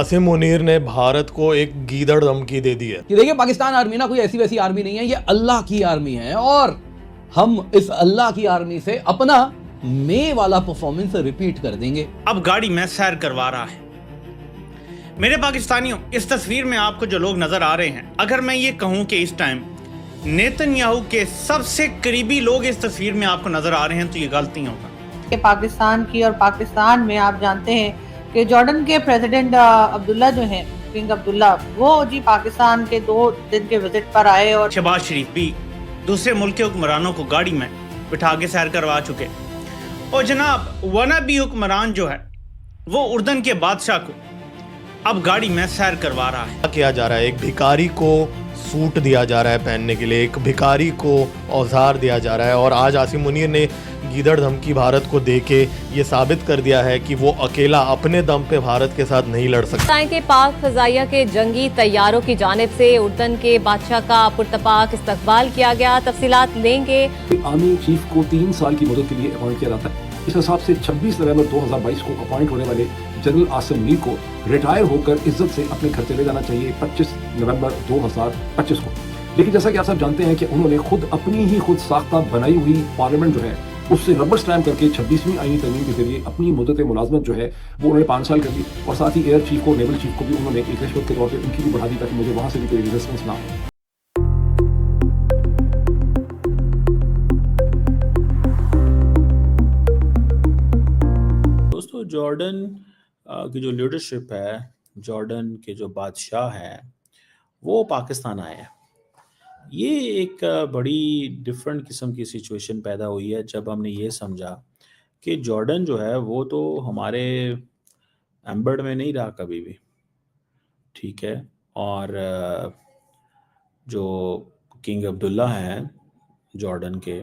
आसिम मुनीर ने भारत को एक गीदड़ धमकी दे दी है कि देखिए पाकिस्तान आर्मी ना कोई ऐसी वैसी आर्मी नहीं है, ये अल्लाह की आर्मी है और हम इस अल्लाह की आर्मी से अपना मे वाला परफॉर्मेंस रिपीट कर देंगे। अब गाड़ी में सैर करवा रहा है। मेरे पाकिस्तानियों, इस तस्वीर में आपको जो लोग नजर आ रहे हैं, अगर मैं ये कहूं कि इस टाइम नेतन्याहू के सबसे करीबी लोग इस तस्वीर में आपको नजर आ रहे हैं तो ये गलती होगा। पाकिस्तान की और पाकिस्तान में आप जानते हैं कि जॉर्डन के प्रेसिडेंट अब्दुल्ला जो हैं, किंग अब्दुल्ला, वो जी पाकिस्तान के 2 दिन के विजिट पर आए और शहबाज शरीफ भी दूसरे मुल्क के हुक्मरानों को गाड़ी में बिठा के सैर करवा चुके। और जनाब वनाबी हुक्मरान जो है वो उर्दन के बादशाह को अब गाड़ी में सैर करवा रहा है। क्या किया जा रहा है? एक भिखारी को सूट दिया जा रहा है पहनने के लिए, एक भिखारी को औजार दिया जा रहा है और आज आसिम मुनीर ने गीदड़ धमकी भारत को देके ये साबित कर दिया है कि वो अकेला अपने दम पे भारत के साथ नहीं लड़ सकता। के पाक फजाइया के जंगी तैयारों की जानिब से उर्दन के बादशाह का पुरतपाक इस्तकबाल किया गया। तफसीलात लेंगे। आर्मी चीफ को 3 साल की मुद्दत के लिए अपॉइंट किया जाता है। इस हिसाब से 26 नवंबर 2022 को अपॉइंट होने वाले जनरल आसिम मुनीर को रिटायर होकर इज्जत से अपने घर चले जाना चाहिए 25 नवंबर 2025 को। लेकिन जैसा कि आप सब जानते हैं कि उन्होंने अपनी ही खुद साख्ता बनाई हुई पार्लियामेंट जो है उससे रबर स्टैम्प करके 26वीं आईनी तरमीम के जरिए अपनी मुद्दत मुलाजमत जो है वो उन्होंने 5 साल कर दी और साथ ही एयर चीफ को, नेवल चीफ को भी उन्होंने एक रिश्वत के तौर पर उनकी भी बढ़ा दी ताकि मुझे वहां से भी कोई रेजिस्टेंस ना हो। दोस्तों, जॉर्डन की जो लीडरशिप है, जॉर्डन के जो बादशाह हैं, वो पाकिस्तान आए हैं। ये एक बड़ी डिफरेंट किस्म की सिचुएशन पैदा हुई है जब हमने ये समझा कि जॉर्डन जो है वो तो हमारे एम्बर्ड में नहीं रहा कभी भी, ठीक है। और जो किंग अब्दुल्ला हैं जॉर्डन के,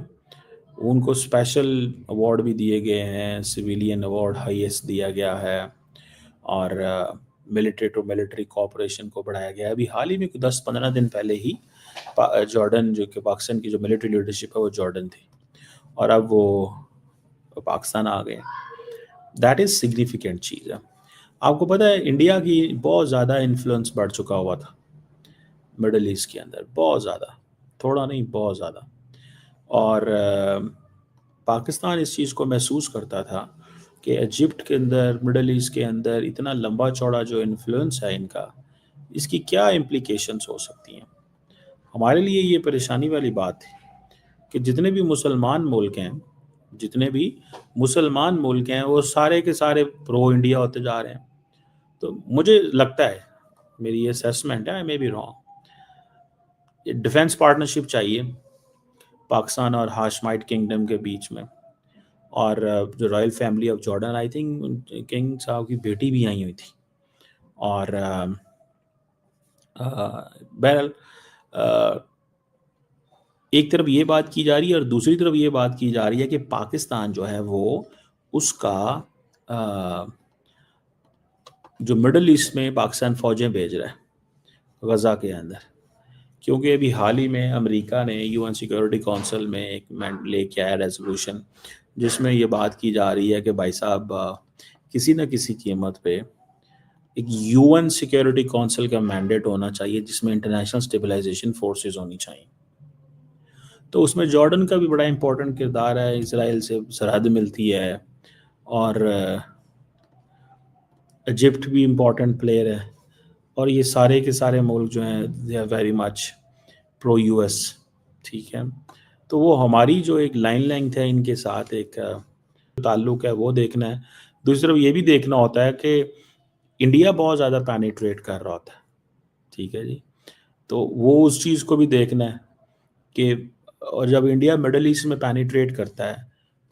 उनको स्पेशल अवार्ड भी दिए गए हैं, सिविलियन अवार्ड हाईएस्ट दिया गया है और मिलिट्री टू मिलिट्री कोऑपरेशन को बढ़ाया गया है। अभी हाल ही में 10-15 दिन पहले ही जॉर्डन, जो कि पाकिस्तान की जो मिलिट्री लीडरशिप है वो जॉर्डन थी और अब वो पाकिस्तान आ गए। दैट इज़ सिग्निफिकेंट चीज़ है। आपको पता है इंडिया की बहुत ज़्यादा इन्फ्लुएंस बढ़ चुका हुआ था मिडल ईस्ट के अंदर, बहुत ज़्यादा, थोड़ा नहीं बहुत ज़्यादा। और पाकिस्तान इस चीज़ को महसूस करता था कि इजिप्ट के अंदर, मिडल ईस्ट के अंदर इतना लंबा चौड़ा जो इन्फ्लुएंस है इनका, इसकी क्या इम्प्लीकेशंस हो सकती हैं। हमारे लिए ये परेशानी वाली बात है कि जितने भी मुसलमान मुल्क हैं वो सारे के सारे प्रो इंडिया होते जा रहे हैं। तो मुझे लगता है, मेरी ये असेसमेंट है, I may be wrong, defence partnership चाहिए पाकिस्तान और हाशमाइट किंगडम के बीच में। और जो royal family of Jordan, I think king साहब की बेटी भी आई हुई थी। और बहरहाल एक तरफ ये बात की जा रही है और दूसरी तरफ ये बात की जा रही है कि पाकिस्तान जो है वो उसका जो मिडल ईस्ट में पाकिस्तान फ़ौजें भेज रहा है गज़ा के अंदर, क्योंकि अभी हाल ही में अमेरिका ने यूएन सिक्योरिटी काउंसिल में एक लेके आया रेजोल्यूशन जिसमें ये बात की जा रही है कि भाई साहब किसी न किसी कीमत पे एक यूएन सिक्योरिटी काउंसिल का मैंडेट होना चाहिए जिसमें इंटरनेशनल स्टेबलाइजेशन फोर्सेस होनी चाहिए। तो उसमें जॉर्डन का भी बड़ा इंपॉर्टेंट किरदार है, इसराइल से सरहद मिलती है और इजिप्ट भी इम्पॉर्टेंट प्लेयर है और ये सारे के सारे मुल्क जो हैं they are very much pro US, ठीक है। तो वो हमारी जो एक लाइन लेंथ है इनके साथ एक ताल्लुक है वो देखना है। दूसरी तरफ ये भी देखना होता है कि इंडिया बहुत ज़्यादा पैनिट्रेट कर रहा होता है, ठीक है जी। तो वो उस चीज़ को भी देखना है कि, और जब इंडिया मिडल ईस्ट में पैनिट्रेट करता है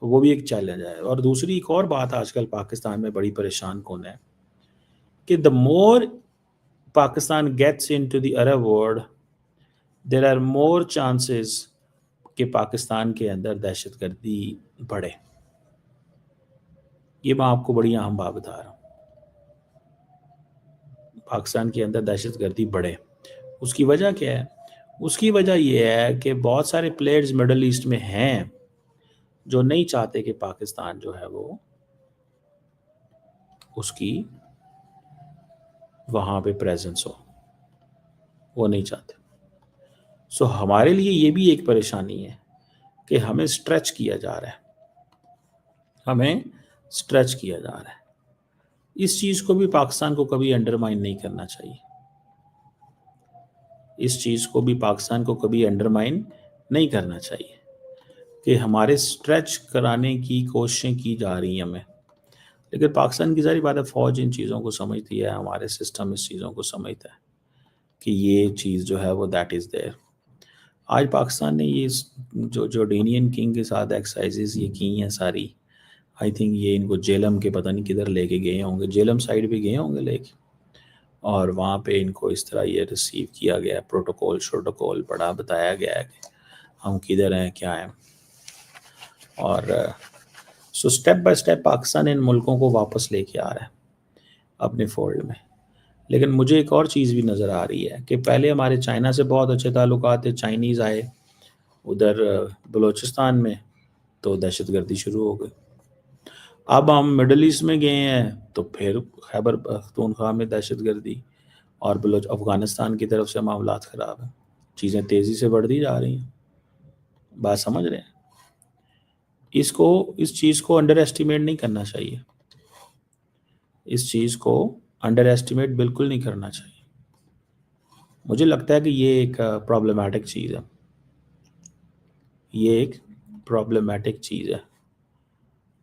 तो वो भी एक चैलेंज है। और दूसरी एक और बात आजकल पाकिस्तान में बड़ी परेशान कौन है कि the more Pakistan gets into the Arab world, there are more chances कि पाकिस्तान के अंदर दहशतगर्दी बढ़े। ये मैं आपको बड़ी अहम बात बता रहा हूँ, पाकिस्तान के अंदर दहशतगर्दी बढ़े। उसकी वजह क्या है? उसकी वजह यह है कि बहुत सारे प्लेयर्स मिडल ईस्ट में हैं जो नहीं चाहते कि पाकिस्तान जो है वो उसकी वहाँ पे प्रेजेंस हो, वो नहीं चाहते। सो हमारे लिए ये भी एक परेशानी है कि हमें स्ट्रेच किया जा रहा है, हमें स्ट्रेच किया जा रहा है। इस चीज़ को भी पाकिस्तान को कभी अंडरमाइन नहीं करना चाहिए, इस चीज़ को भी पाकिस्तान को कभी अंडरमाइन नहीं करना चाहिए कि हमारे स्ट्रेच कराने की कोशिशें की जा रही हैं हमें। लेकिन पाकिस्तान की सारी बात है, फ़ौज इन चीज़ों को समझती है, हमारे सिस्टम इस चीज़ों को समझता है कि ये चीज़ जो है वो दैट इज़ देयर। आज पाकिस्तान ने ये जो जॉर्डेनियन किंग के साथ एक्सरसाइजेज ये की हैं सारी, आई थिंक ये इनको जेलम के पता नहीं किधर लेके गए होंगे, जेलम साइड पे गए होंगे लेके, और वहाँ पे इनको इस तरह ये रिसीव किया गया, प्रोटोकॉल पढ़ा, बताया गया है कि हम किधर हैं, क्या हैं। और so step by step Pakistan इन मुल्कों को वापस लेके आ रहा है अपने फोल्ड में। लेकिन मुझे एक और चीज़ भी नज़र आ रही है कि पहले हमारे चाइना से बहुत अच्छे ताल्लुकात थे, चाइनीज़ आए उधर बलूचिस्तान में तो दहशतगर्दी शुरू हो गई। अब हम मिडल ईस्ट में गए हैं तो फिर खैबर पख्तूनख्वा में दहशतगर्दी, और अफ़गानिस्तान की तरफ से मामलात ख़राब हैं, चीज़ें तेज़ी से बढ़ती जा रही हैं। बात समझ रहे हैं? इस चीज़ को अंडर एस्टिमेट नहीं करना चाहिए, इस चीज़ को अंडर एस्टिमेट बिल्कुल नहीं करना चाहिए। मुझे लगता है कि ये एक प्रॉब्लमेटिक चीज़ है, ये एक प्रॉब्लमेटिक चीज़ है।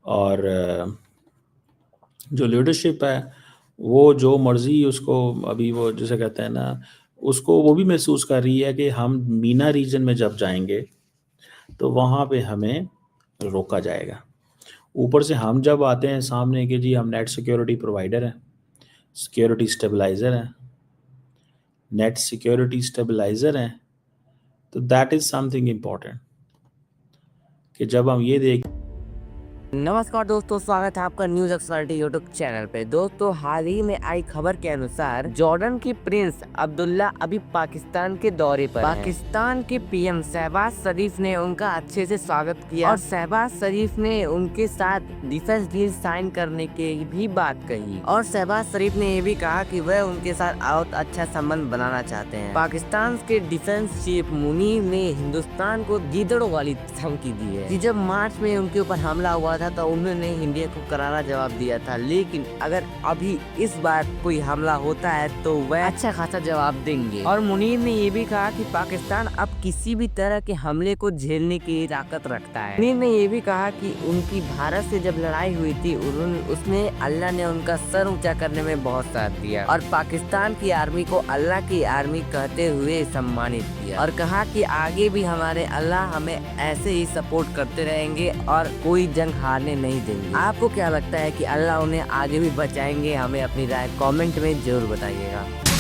और जो लीडरशिप है वो जो मर्ज़ी उसको अभी वो जैसे कहते हैं ना, उसको वो भी महसूस कर रही है कि हम मीना रीजन में जब जाएंगे तो वहाँ पे हमें रोका जाएगा। ऊपर से हम जब आते हैं सामने कि जी हम नेट सिक्योरिटी प्रोवाइडर हैं, सिक्योरिटी स्टेबलाइज़र हैं, नेट सिक्योरिटी स्टेबलाइज़र हैं, तो दैट इज़ समथिंग इम्पॉर्टेंट कि जब हम ये देख। नमस्कार दोस्तों, स्वागत है आपका न्यूज एक्सपर्टी यूट्यूब चैनल पे। दोस्तों, हाल ही में आई खबर के अनुसार जॉर्डन के प्रिंस अब्दुल्ला अभी पाकिस्तान के दौरे पर हैं। पाकिस्तान के पीएम शहबाज शरीफ ने उनका अच्छे से स्वागत किया और शहबाज शरीफ ने उनके साथ डिफेंस डील साइन करने की भी बात कही, और शहबाज शरीफ ने ये भी कहा कि वह उनके साथ बहुत अच्छा संबंध बनाना चाहते हैं। पाकिस्तान के डिफेंस चीफ मुनीर ने हिंदुस्तान को गीदड़ों वाली धमकी दी है कि जब मार्च में उनके ऊपर हमला हुआ तो उन्होंने इंडिया को करारा जवाब दिया था, लेकिन अगर अभी इस बार कोई हमला होता है तो वह अच्छा खासा जवाब देंगे। और मुनीर ने ये भी कहा कि पाकिस्तान अब किसी भी तरह के हमले को झेलने की ताकत रखता है। मुनीर ने ये भी कहा कि उनकी भारत से जब लड़ाई हुई थी उसमें अल्लाह ने उनका सर ऊंचा करने में बहुत साथ दिया, और पाकिस्तान की आर्मी को अल्लाह की आर्मी कहते हुए सम्मानित किया, और कहा कि आगे भी हमारे अल्लाह हमें ऐसे ही सपोर्ट करते रहेंगे और कोई जंग हारने नहीं देंगे। आपको क्या लगता है कि अल्लाह उन्हें आगे भी बचाएंगे? हमें अपनी राय कमेंट में जरूर बताइएगा।